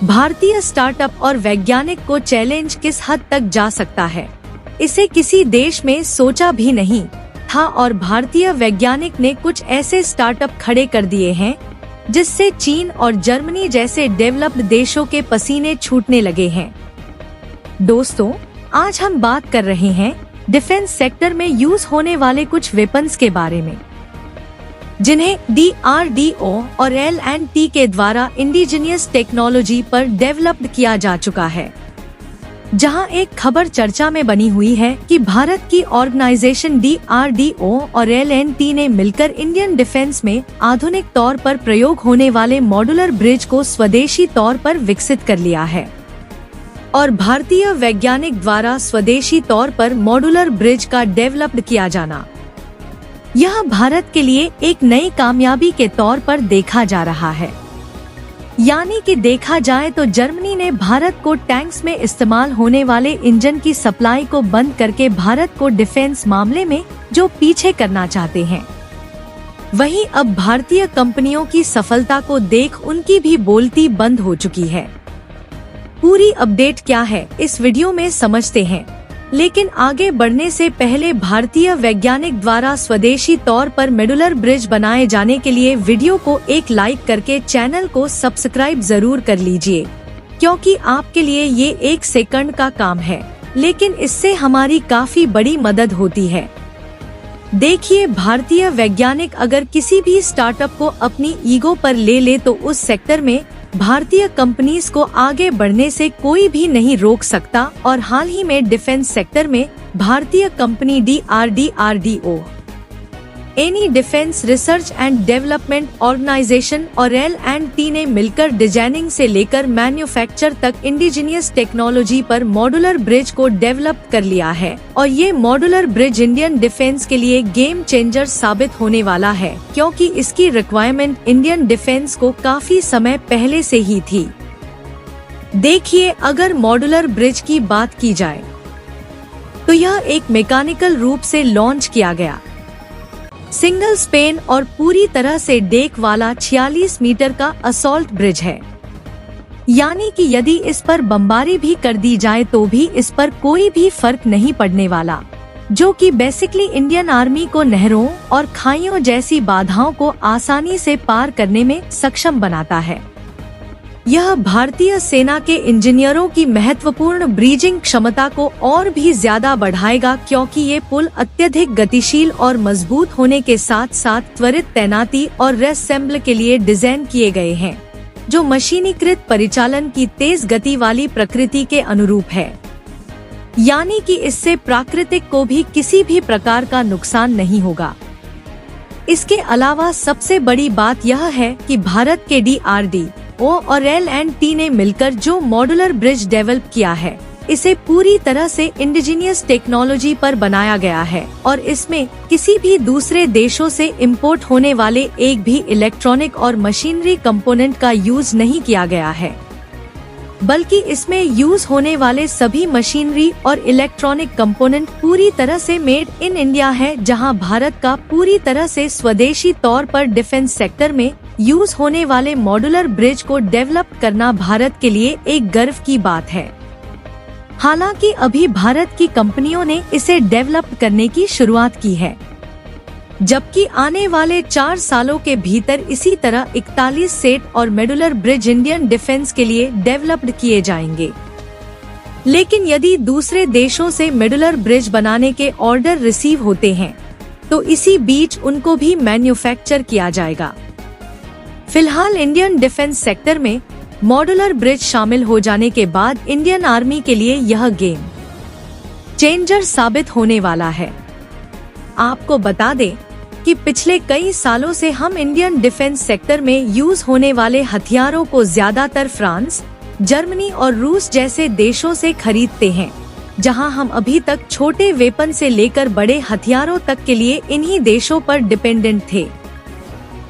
भारतीय स्टार्टअप और वैज्ञानिक को चैलेंज किस हद तक जा सकता है, इसे किसी देश में सोचा भी नहीं था और भारतीय वैज्ञानिक ने कुछ ऐसे स्टार्टअप खड़े कर दिए हैं जिससे चीन और जर्मनी जैसे डेवलप्ड देशों के पसीने छूटने लगे हैं। दोस्तों, आज हम बात कर रहे हैं डिफेंस सेक्टर में यूज होने वाले कुछ वेपन्स के बारे में, जिन्हें DRDO और L&T के द्वारा इंडिजिनियस टेक्नोलॉजी पर डेवलप्ड किया जा चुका है। जहां एक खबर चर्चा में बनी हुई है कि भारत की ऑर्गेनाइजेशन DRDO और L&T ने मिलकर इंडियन डिफेंस में आधुनिक तौर पर प्रयोग होने वाले मॉड्यूलर ब्रिज को स्वदेशी तौर पर विकसित कर लिया है और भारतीय वैज्ञानिक द्वारा स्वदेशी तौर पर मॉड्यूलर ब्रिज का डेवलप्ड किया जाना, यह भारत के लिए एक नई कामयाबी के तौर पर देखा जा रहा है। यानी कि देखा जाए तो जर्मनी ने भारत को टैंक्स में इस्तेमाल होने वाले इंजन की सप्लाई को बंद करके भारत को डिफेंस मामले में जो पीछे करना चाहते हैं, वहीं अब भारतीय कंपनियों की सफलता को देख उनकी भी बोलती बंद हो चुकी है। पूरी अपडेट क्या है इस वीडियो में समझते हैं, लेकिन आगे बढ़ने से पहले भारतीय वैज्ञानिक द्वारा स्वदेशी तौर पर मॉड्यूलर ब्रिज बनाए जाने के लिए वीडियो को एक लाइक करके चैनल को सब्सक्राइब जरूर कर लीजिए, क्योंकि आपके लिए ये 1 सेकंड का काम है, लेकिन इससे हमारी काफी बड़ी मदद होती है। देखिए, भारतीय वैज्ञानिक अगर किसी भी स्टार्टअप को अपनी ईगो पर ले ले तो उस सेक्टर में भारतीय कंपनीज को आगे बढ़ने से कोई भी नहीं रोक सकता और हाल ही में डिफेंस सेक्टर में भारतीय कंपनी DRDO, एनी defence research and development organisation और L&T ने मिलकर डिजाइनिंग से लेकर मैन्युफैक्चर तक इंडिजिनियस टेक्नोलॉजी पर मॉड्यूलर ब्रिज को डेवलप कर लिया है और ये मॉड्यूलर ब्रिज इंडियन डिफेंस के लिए गेम चेंजर साबित होने वाला है, क्योंकि इसकी रिक्वायरमेंट इंडियन डिफेंस को काफी समय पहले से ही थी। देखिए, अगर मॉड्यूलर ब्रिज की बात की जाए तो यह एक मैकेनिकल रूप से लॉन्च किया गया सिंगल स्पेन और पूरी तरह से डेक वाला 46 मीटर का असॉल्ट ब्रिज है। यानी कि यदि इस पर बमबारी भी कर दी जाए तो भी इस पर कोई भी फर्क नहीं पड़ने वाला, जो कि बेसिकली इंडियन आर्मी को नहरों और खाइयों जैसी बाधाओं को आसानी से पार करने में सक्षम बनाता है। यह भारतीय सेना के इंजीनियरों की महत्वपूर्ण ब्रीजिंग क्षमता को और भी ज्यादा बढ़ाएगा, क्योंकि ये पुल अत्यधिक गतिशील और मजबूत होने के साथ साथ त्वरित तैनाती और रेसेंबल के लिए डिजाइन किए गए हैं, जो मशीनीकृत परिचालन की तेज गति वाली प्रकृति के अनुरूप है। यानी कि इससे प्राकृतिक को भी किसी भी प्रकार का नुकसान नहीं होगा। इसके अलावा सबसे बड़ी बात यह है कि भारत के DRDO और L&T ने मिलकर जो मॉड्यूलर ब्रिज डेवलप किया है, इसे पूरी तरह से इंडिजिनियस टेक्नोलॉजी पर बनाया गया है और इसमें किसी भी दूसरे देशों से इंपोर्ट होने वाले एक भी इलेक्ट्रॉनिक और मशीनरी कंपोनेंट का यूज नहीं किया गया है, बल्कि इसमें यूज होने वाले सभी मशीनरी और इलेक्ट्रॉनिक कंपोनेंट पूरी तरह से मेड इन इंडिया है, जहां भारत का पूरी तरह से स्वदेशी तौर पर डिफेंस सेक्टर में यूज होने वाले मॉड्यूलर ब्रिज को डेवलप करना भारत के लिए एक गर्व की बात है। हालांकि अभी भारत की कंपनियों ने इसे डेवलप करने की शुरुआत की है, जबकि आने वाले 4 सालों के भीतर इसी तरह 41 सेट और मॉड्यूलर ब्रिज इंडियन डिफेंस के लिए डेवलप्ड किए जाएंगे। लेकिन यदि दूसरे देशों से मॉड्यूलर ब्रिज बनाने के ऑर्डर रिसीव होते हैं तो इसी बीच उनको भी मैन्युफैक्चर किया जाएगा। फिलहाल इंडियन डिफेंस सेक्टर में मॉड्यूलर ब्रिज शामिल हो जाने के बाद इंडियन आर्मी के लिए यह गेम चेंजर साबित होने वाला है। आपको बता दें कि पिछले कई सालों से हम इंडियन डिफेंस सेक्टर में यूज होने वाले हथियारों को ज्यादातर फ्रांस, जर्मनी और रूस जैसे देशों से खरीदते हैं, जहां हम अभी तक छोटे वेपन से लेकर बड़े हथियारों तक के लिए इन्हीं देशों पर डिपेंडेंट थे।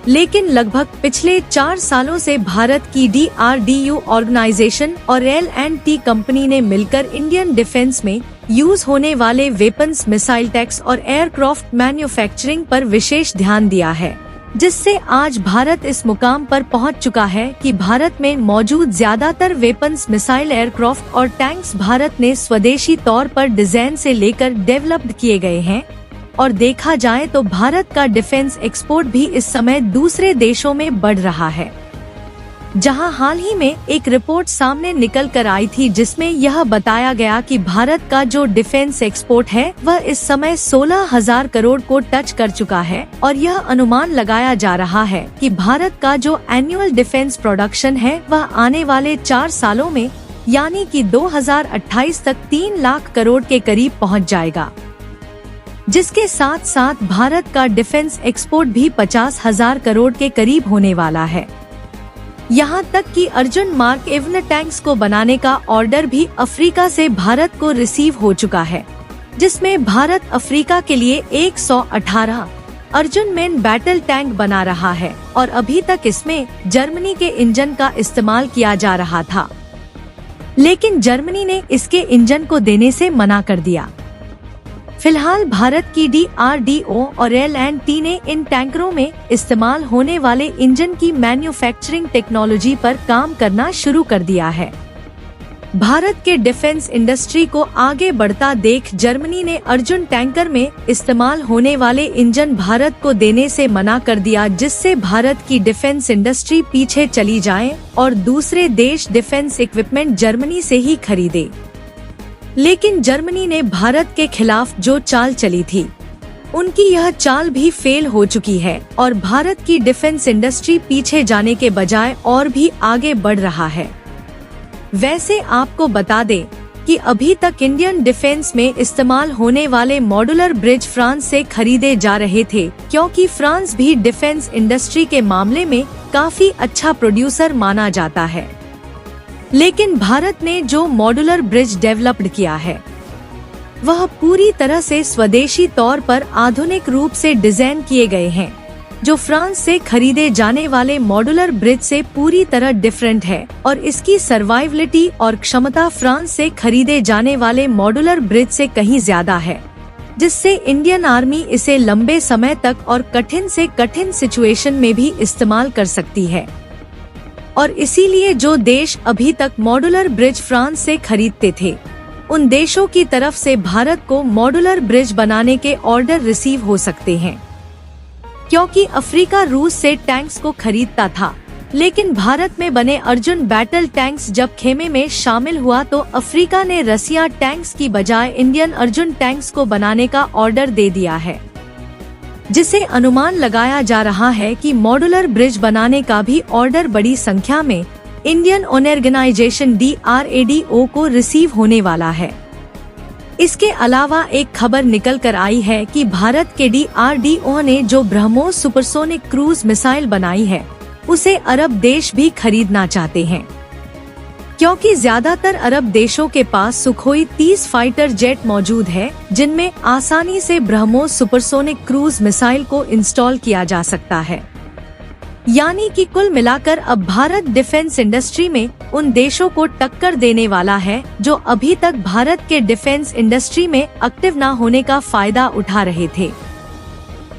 लेकिन लगभग पिछले 4 सालों से भारत की DRDO ऑर्गेनाइजेशन और L&T कंपनी ने मिलकर इंडियन डिफेंस में यूज होने वाले वेपन्स, मिसाइल टैक्स और एयरक्राफ्ट मैन्युफैक्चरिंग पर विशेष ध्यान दिया है जिससे आज भारत इस मुकाम पर पहुंच चुका है कि भारत में मौजूद ज्यादातर वेपन्स, मिसाइल, एयरक्राफ्ट और टैंक्स भारत ने स्वदेशी तौर पर डिजाइन से लेकर डेवलप्ड किए गए हैं। और देखा जाए तो भारत का डिफेंस एक्सपोर्ट भी इस समय दूसरे देशों में बढ़ रहा है। जहां हाल ही में एक रिपोर्ट सामने निकल कर आई थी जिसमें यह बताया गया कि भारत का जो डिफेंस एक्सपोर्ट है वह इस समय 16,000 करोड़ को टच कर चुका है और यह अनुमान लगाया जा रहा है कि भारत का जो एनुअल डिफेंस प्रोडक्शन है वह आने वाले 4 सालों में यानी कि 2028 तक 3 लाख करोड़ के करीब पहुंच जाएगा, जिसके साथ साथ भारत का डिफेंस एक्सपोर्ट भी 50,000 करोड़ के करीब होने वाला है। यहाँ तक कि अर्जुन मार्क इवन टैंक्स को बनाने का ऑर्डर भी अफ्रीका से भारत को रिसीव हो चुका है, जिसमें भारत अफ्रीका के लिए 118 अर्जुन मेन बैटल टैंक बना रहा है और अभी तक इसमें जर्मनी के इंजन का इस्तेमाल किया जा रहा था, लेकिन जर्मनी ने इसके इंजन को देने से मना कर दिया। फिलहाल भारत की DRDO और L&T ने इन टैंकरों में इस्तेमाल होने वाले इंजन की मैन्युफैक्चरिंग टेक्नोलॉजी पर काम करना शुरू कर दिया है। भारत के डिफेंस इंडस्ट्री को आगे बढ़ता देख जर्मनी ने अर्जुन टैंकर में इस्तेमाल होने वाले इंजन भारत को देने से मना कर दिया, जिससे भारत की डिफेंस इंडस्ट्री पीछे चली जाए और दूसरे देश डिफेंस इक्विपमेंट जर्मनी से ही खरीदे। लेकिन जर्मनी ने भारत के खिलाफ जो चाल चली थी उनकी यह चाल भी फेल हो चुकी है और भारत की डिफेंस इंडस्ट्री पीछे जाने के बजाय और भी आगे बढ़ रहा है। वैसे आपको बता दें कि अभी तक इंडियन डिफेंस में इस्तेमाल होने वाले मॉड्यूलर ब्रिज फ्रांस से खरीदे जा रहे थे, क्योंकि फ्रांस भी डिफेंस इंडस्ट्री के मामले में काफी अच्छा प्रोड्यूसर माना जाता है। लेकिन भारत ने जो मॉड्यूलर ब्रिज डेवलप्ड किया है वह पूरी तरह से स्वदेशी तौर पर आधुनिक रूप से डिजाइन किए गए हैं, जो फ्रांस से खरीदे जाने वाले मॉड्यूलर ब्रिज से पूरी तरह डिफरेंट है और इसकी सर्वाइवलिटी और क्षमता फ्रांस से खरीदे जाने वाले मॉड्यूलर ब्रिज से कहीं ज्यादा है, जिससे इंडियन आर्मी इसे लंबे समय तक और कठिन से कठिन सिचुएशन में भी इस्तेमाल कर सकती है। और इसीलिए जो देश अभी तक मॉड्यूलर ब्रिज फ्रांस से खरीदते थे उन देशों की तरफ से भारत को मॉड्यूलर ब्रिज बनाने के ऑर्डर रिसीव हो सकते हैं, क्योंकि अफ्रीका रूस से टैंक्स को खरीदता था, लेकिन भारत में बने अर्जुन बैटल टैंक्स जब खेमे में शामिल हुआ तो अफ्रीका ने रसिया टैंक्स की बजाय इंडियन अर्जुन टैंक्स को बनाने का ऑर्डर दे दिया है, जिसे अनुमान लगाया जा रहा है कि मॉड्यूलर ब्रिज बनाने का भी ऑर्डर बड़ी संख्या में इंडियन ऑर्गेनाइजेशन DRDO को रिसीव होने वाला है। इसके अलावा एक खबर निकल कर आई है कि भारत के DRDO ने जो ब्रह्मोस सुपरसोनिक क्रूज मिसाइल बनाई है उसे अरब देश भी खरीदना चाहते हैं, क्योंकि ज्यादातर अरब देशों के पास सुखोई 30 फाइटर जेट मौजूद है, जिनमें आसानी से ब्रह्मोस सुपरसोनिक क्रूज मिसाइल को इंस्टॉल किया जा सकता है। यानी कि कुल मिलाकर अब भारत डिफेंस इंडस्ट्री में उन देशों को टक्कर देने वाला है जो अभी तक भारत के डिफेंस इंडस्ट्री में एक्टिव न होने का फायदा उठा रहे थे।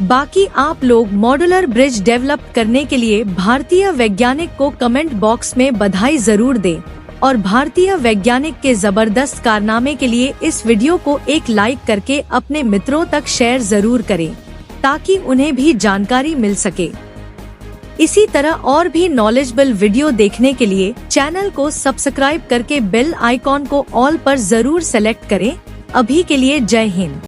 बाकी आप लोग मॉड्यूलर ब्रिज डेवलप करने के लिए भारतीय वैज्ञानिक को कमेंट बॉक्स में बधाई जरूर दें और भारतीय वैज्ञानिक के जबरदस्त कारनामे के लिए इस वीडियो को एक लाइक करके अपने मित्रों तक शेयर जरूर करें, ताकि उन्हें भी जानकारी मिल सके। इसी तरह और भी नॉलेजेबल वीडियो देखने के लिए चैनल को सब्सक्राइब करके बेल आइकॉन को ऑल पर जरूर सेलेक्ट करें। अभी के लिए जय हिंद।